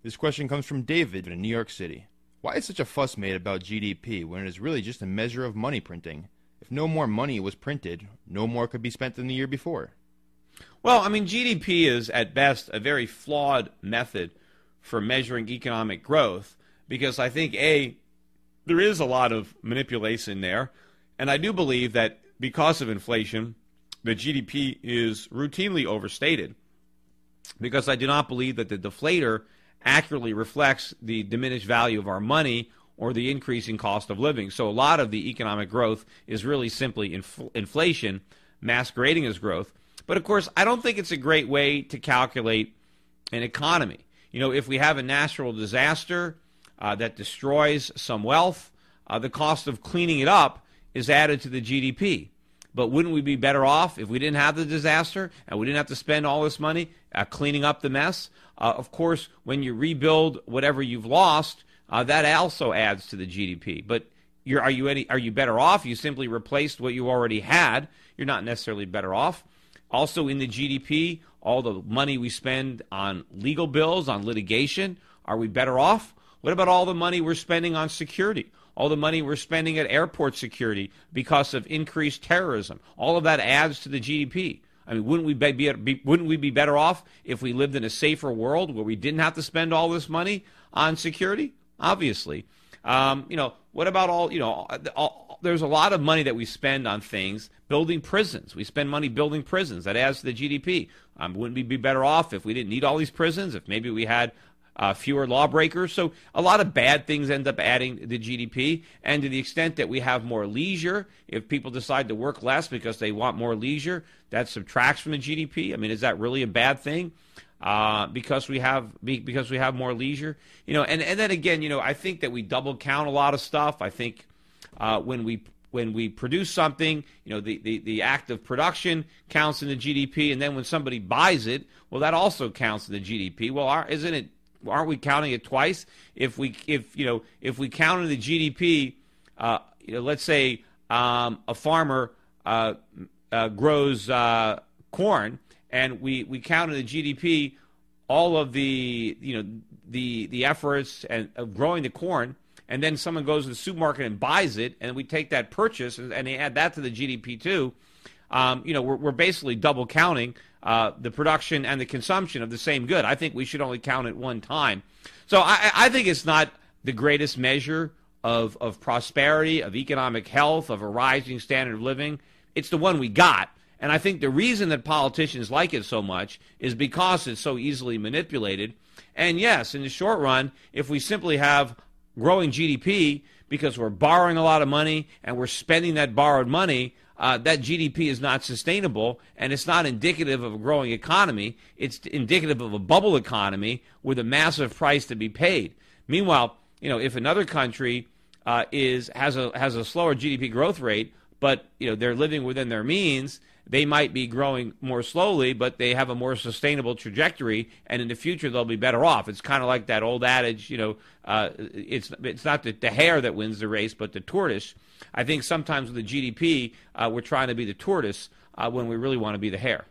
This question comes from David in New York City. Why is such a fuss made about GDP when it is really just a measure of money printing? If no more money was printed, no more could be spent than the year before. Well, I mean, GDP is at best a very flawed method for measuring economic growth because I think, A, there is a lot of manipulation there, and I do believe that because of inflation, the GDP is routinely overstated because I do not believe that the deflator accurately reflects the diminished value of our money or the increasing cost of living. So a lot of the economic growth is really simply inflation masquerading as growth. But of course, I don't think it's a great way to calculate an economy. You know, if we have a natural disaster that destroys some wealth, the cost of cleaning it up is added to the GDP. But wouldn't we be better off if we didn't have the disaster and we didn't have to spend all this money cleaning up the mess? Of course, when you rebuild whatever you've lost, that also adds to the GDP. But are you better off? You simply replaced what you already had. You're not necessarily better off. Also in the GDP, all the money we spend on legal bills, on litigation, are we better off? What about all the money we're spending on security? All the money we're spending at airport security because of increased terrorism? All of that adds to the GDP. I mean, wouldn't we be better off if we lived in a safer world where we didn't have to spend all this money on security? Obviously. What about there's a lot of money that we spend on things, building prisons. We spend money building prisons. That adds to the GDP. Wouldn't we be better off if we didn't need all these prisons, if maybe we had fewer lawbreakers? So a lot of bad things end up adding to the GDP. And to the extent that we have more leisure, if people decide to work less because they want more leisure, that subtracts from the GDP. I mean, is that really a bad thing? Because we have more leisure, and then again, I think that we double count a lot of stuff. I think when we produce something, the act of production counts in the GDP, and then when somebody buys it, well, that also counts in the GDP. Well, aren't we counting it twice? If we count in the GDP, let's say a farmer grows corn, and we count in the GDP all of the efforts of growing the corn, and then someone goes to the supermarket and buys it, and we take that purchase and they add that to the GDP too. We're basically double counting the production and the consumption of the same good. I think we should only count it one time. So I think it's not the greatest measure of prosperity, of economic health, of a rising standard of living. It's the one we got. And I think the reason that politicians like it so much is because it's so easily manipulated. And yes, in the short run, if we simply have growing GDP because we're borrowing a lot of money and we're spending that borrowed money, that GDP is not sustainable, and it's not indicative of a growing economy. It's indicative of a bubble economy with a massive price to be paid. Meanwhile, if another country has a slower GDP growth rate, but they're living within their means, they might be growing more slowly, but they have a more sustainable trajectory, and in the future they'll be better off. It's kind of like that old adage, it's not the hare that wins the race, but the tortoise. I think sometimes with the GDP, we're trying to be the tortoise when we really want to be the hare.